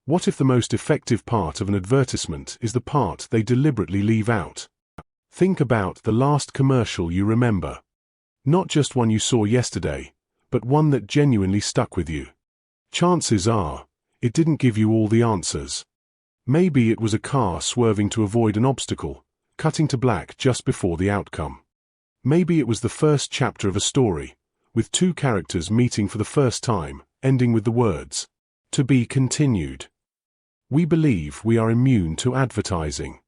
What if the most effective part of an advertisement is the part they deliberately leave out? Think about the last commercial you remember. Not just one you saw yesterday, but one that genuinely stuck with you. Chances are, it didn't give you all the answers. Maybe it was a car swerving to avoid an obstacle, cutting to black just before the outcome. Maybe it was the first chapter of a story, with two characters meeting for the first time, ending with the words, "To be continued." We believe we are immune to advertising.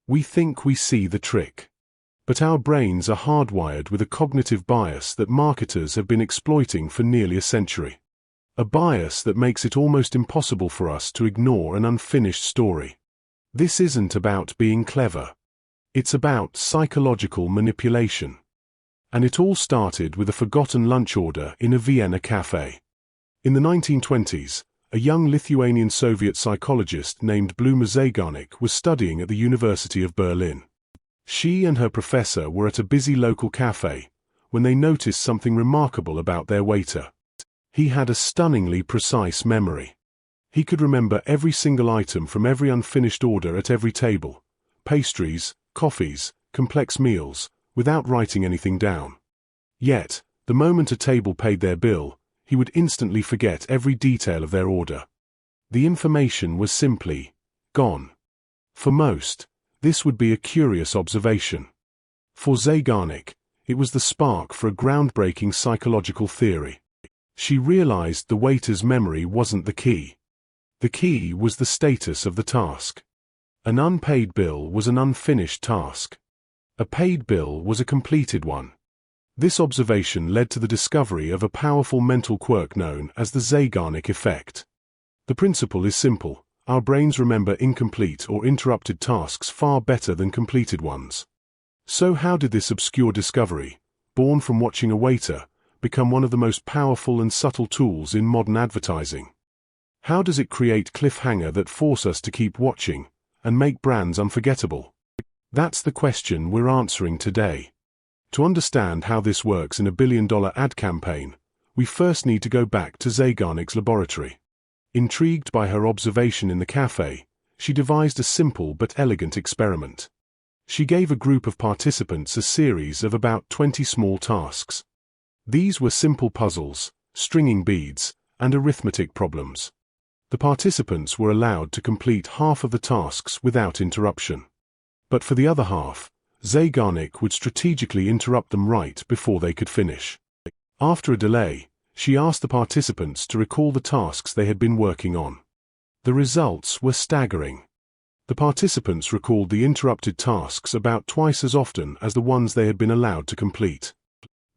We think we see the trick. But our brains are hardwired with a cognitive bias that marketers have been exploiting for nearly a century. A bias that makes it almost impossible for us to ignore an unfinished story. This isn't about being clever. It's about psychological manipulation. And it all started with a forgotten lunch order in a Vienna cafe. In the 1920s, a young Lithuanian Soviet psychologist named Zeigarnik was studying at the University of Berlin. She and her professor were at a busy local cafe when they noticed something remarkable about their waiter. He had a stunningly precise memory. He could remember every single item from every unfinished order at every table, pastries, coffees, complex meals, without writing anything down. Yet, the moment a table paid their bill, he would instantly forget every detail of their order. The information was simply gone. For most, this would be a curious observation. For Zeigarnik, it was the spark for a groundbreaking psychological theory. She realized the waiter's memory wasn't the key. The key was the status of the task. An unpaid bill was an unfinished task. A paid bill was a completed one. This observation led to the discovery of a powerful mental quirk known as the Zeigarnik Effect. The principle is simple. Our brains remember incomplete or interrupted tasks far better than completed ones. So how did this obscure discovery, born from watching a waiter, become one of the most powerful and subtle tools in modern advertising? How does it create cliffhangers that force us to keep watching and make brands unforgettable? That's the question we're answering today. To understand how this works in a billion-dollar ad campaign, we first need to go back to Zeigarnik's laboratory. Intrigued by her observation in the cafe, she devised a simple but elegant experiment. She gave a group of participants a series of about 20 small tasks. These were simple puzzles, stringing beads, and arithmetic problems. The participants were allowed to complete half of the tasks without interruption. But for the other half, Zeigarnik would strategically interrupt them right before they could finish. After a delay, she asked the participants to recall the tasks they had been working on. The results were staggering. The participants recalled the interrupted tasks about twice as often as the ones they had been allowed to complete.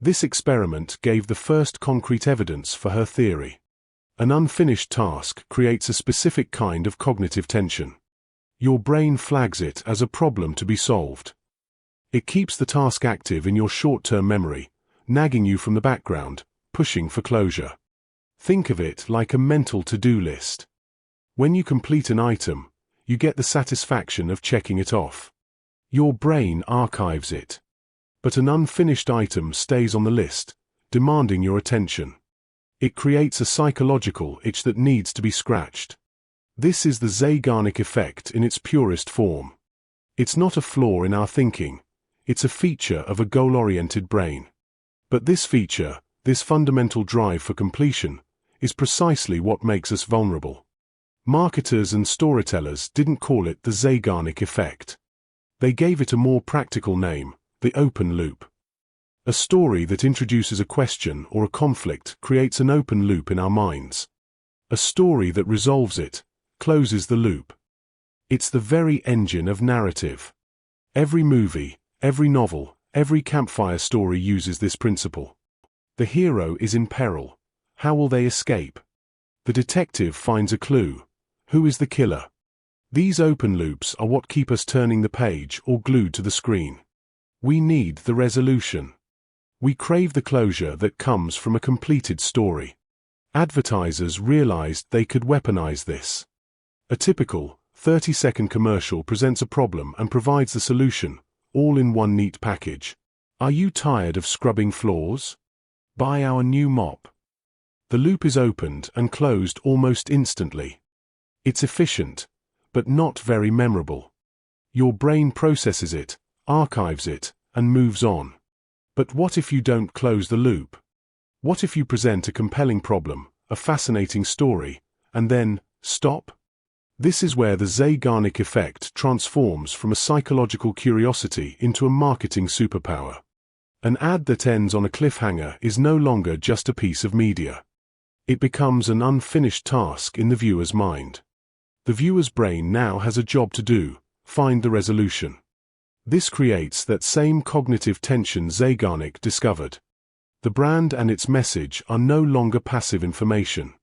This experiment gave the first concrete evidence for her theory. An unfinished task creates a specific kind of cognitive tension. Your brain flags it as a problem to be solved. It keeps the task active in your short-term memory, nagging you from the background, pushing for closure. Think of it like a mental to-do list. When you complete an item, you get the satisfaction of checking it off. Your brain archives it. But an unfinished item stays on the list, demanding your attention. It creates a psychological itch that needs to be scratched. This is the Zeigarnik effect in its purest form. It's not a flaw in our thinking, it's a feature of a goal-oriented brain. But this feature, this fundamental drive for completion, is precisely what makes us vulnerable. Marketers and storytellers didn't call it the Zeigarnik effect. They gave it a more practical name, the open loop. A story that introduces a question or a conflict creates an open loop in our minds. A story that resolves it closes the loop. It's the very engine of narrative. Every movie, every novel, every campfire story uses this principle. The hero is in peril. How will they escape? The detective finds a clue. Who is the killer? These open loops are what keep us turning the page or glued to the screen. We need the resolution. We crave the closure that comes from a completed story. Advertisers realized they could weaponize this. A typical 30-second commercial presents a problem and provides the solution, all in one neat package. Are you tired of scrubbing floors? Buy our new mop. The loop is opened and closed almost instantly. It's efficient, but not very memorable. Your brain processes it, archives it, and moves on. But what if you don't close the loop? What if you present a compelling problem, a fascinating story, and then stop? This is where the Zeigarnik Effect transforms from a psychological curiosity into a marketing superpower. An ad that ends on a cliffhanger is no longer just a piece of media. It becomes an unfinished task in the viewer's mind. The viewer's brain now has a job to do: find the resolution. This creates that same cognitive tension Zeigarnik discovered. The brand and its message are no longer passive information.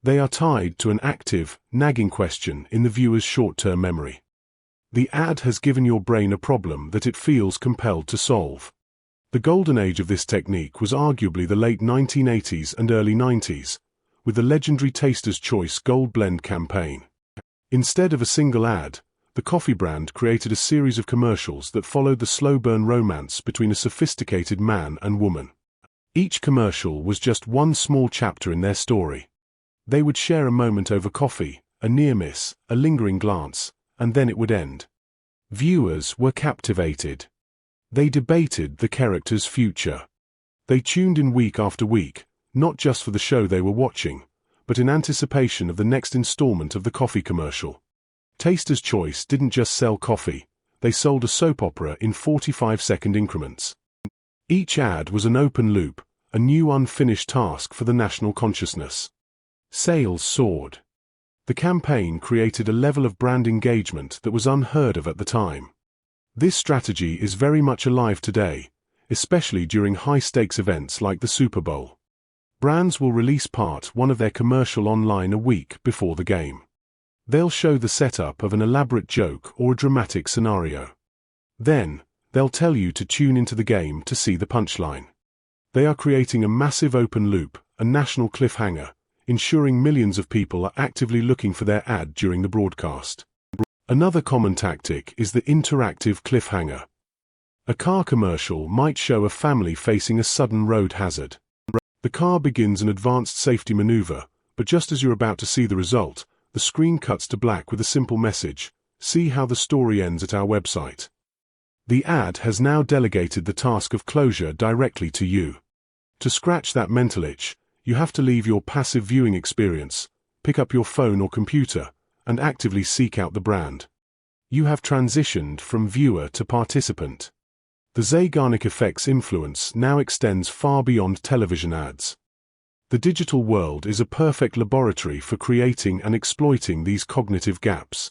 They are tied to an active, nagging question in the viewer's short-term memory. The ad has given your brain a problem that it feels compelled to solve. The golden age of this technique was arguably the late 1980s and early 90s, with the legendary Taster's Choice Gold Blend campaign. Instead of a single ad, the coffee brand created a series of commercials that followed the slow-burn romance between a sophisticated man and woman. Each commercial was just one small chapter in their story. They would share a moment over coffee, a near miss, a lingering glance, and then it would end. Viewers were captivated. They debated the character's future. They tuned in week after week, not just for the show they were watching, but in anticipation of the next installment of the coffee commercial. Taster's Choice didn't just sell coffee, they sold a soap opera in 45-second increments. Each ad was an open loop, a new unfinished task for the national consciousness. Sales soared. The campaign created a level of brand engagement that was unheard of at the time. This strategy is very much alive today, especially during high-stakes events like the Super Bowl. Brands will release part one of their commercial online a week before the game. They'll show the setup of an elaborate joke or a dramatic scenario. Then, they'll tell you to tune into the game to see the punchline. They are creating a massive open loop, a national cliffhanger, ensuring millions of people are actively looking for their ad during the broadcast. Another common tactic is the interactive cliffhanger. A car commercial might show a family facing a sudden road hazard. The car begins an advanced safety maneuver, but just as you're about to see the result, the screen cuts to black with a simple message: "See how the story ends at our website." The ad has now delegated the task of closure directly to you. To scratch that mental itch, you have to leave your passive viewing experience, pick up your phone or computer, and actively seek out the brand. You have transitioned from viewer to participant. The Zeigarnik Effect's influence now extends far beyond television ads. The digital world is a perfect laboratory for creating and exploiting these cognitive gaps.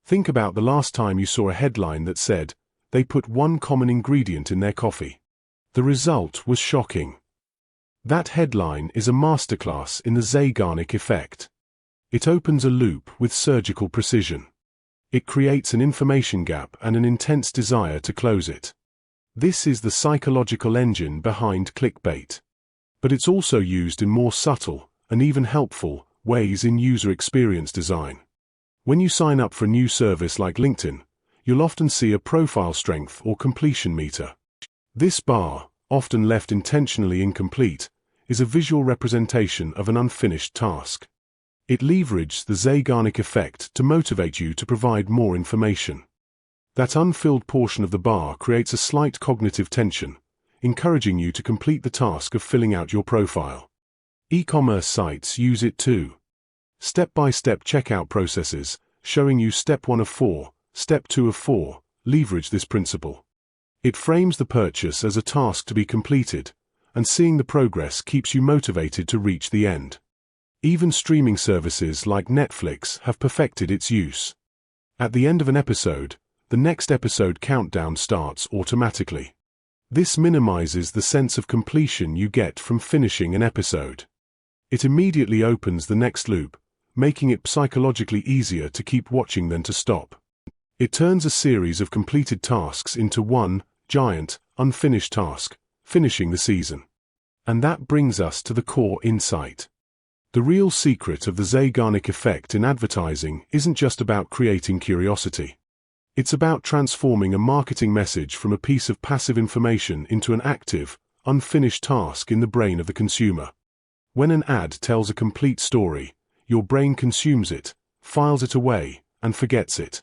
Think about the last time you saw a headline that said, "They put one common ingredient in their coffee." The result was shocking. That headline is a masterclass in the Zeigarnik Effect. It opens a loop with surgical precision. It creates an information gap and an intense desire to close it. This is the psychological engine behind clickbait. But it's also used in more subtle, and even helpful, ways in user experience design. When you sign up for a new service like LinkedIn, you'll often see a profile strength or completion meter. This bar, often left intentionally incomplete, is a visual representation of an unfinished task. It leverages the Zeigarnik Effect to motivate you to provide more information. That unfilled portion of the bar creates a slight cognitive tension, encouraging you to complete the task of filling out your profile. E-commerce sites use it too. Step-by-step checkout processes, showing you step 1 of 4, step 2 of 4, leverage this principle. It frames the purchase as a task to be completed, and seeing the progress keeps you motivated to reach the end. Even streaming services like Netflix have perfected its use. At the end of an episode, the next episode countdown starts automatically. This minimizes the sense of completion you get from finishing an episode. It immediately opens the next loop, making it psychologically easier to keep watching than to stop. It turns a series of completed tasks into one giant, unfinished task, finishing the season. And that brings us to the core insight. The real secret of the Zeigarnik Effect in advertising isn't just about creating curiosity. It's about transforming a marketing message from a piece of passive information into an active, unfinished task in the brain of the consumer. When an ad tells a complete story, your brain consumes it, files it away, and forgets it.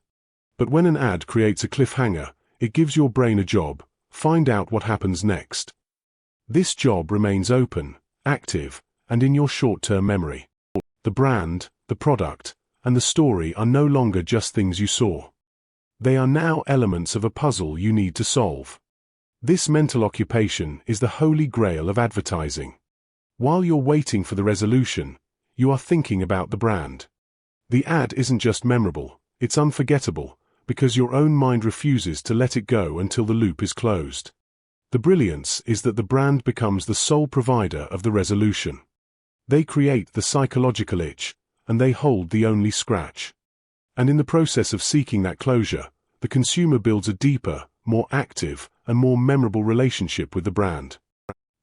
But when an ad creates a cliffhanger, it gives your brain a job: find out what happens next. This job remains open, active, and in your short-term memory. The brand, the product, and the story are no longer just things you saw. They are now elements of a puzzle you need to solve. This mental occupation is the holy grail of advertising. While you're waiting for the resolution, you are thinking about the brand. The ad isn't just memorable, it's unforgettable, because your own mind refuses to let it go until the loop is closed. The brilliance is that the brand becomes the sole provider of the resolution. They create the psychological itch, and they hold the only scratch. And in the process of seeking that closure, the consumer builds a deeper, more active, and more memorable relationship with the brand.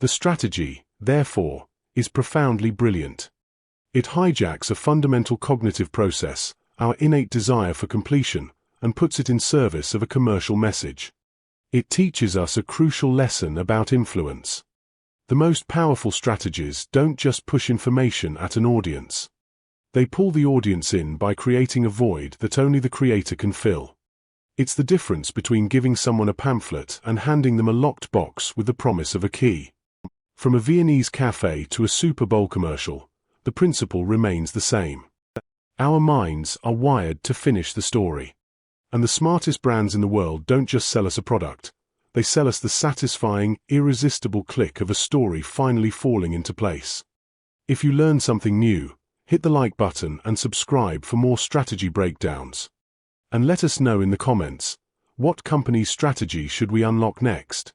The strategy, therefore, is profoundly brilliant. It hijacks a fundamental cognitive process, our innate desire for completion, and puts it in service of a commercial message. It teaches us a crucial lesson about influence. The most powerful strategies don't just push information at an audience. They pull the audience in by creating a void that only the creator can fill. It's the difference between giving someone a pamphlet and handing them a locked box with the promise of a key. From a Viennese cafe to a Super Bowl commercial, the principle remains the same. Our minds are wired to finish the story. And the smartest brands in the world don't just sell us a product. They sell us the satisfying, irresistible click of a story finally falling into place. If you learn something new, hit the like button and subscribe for more strategy breakdowns. And let us know in the comments, what company's strategy should we unlock next?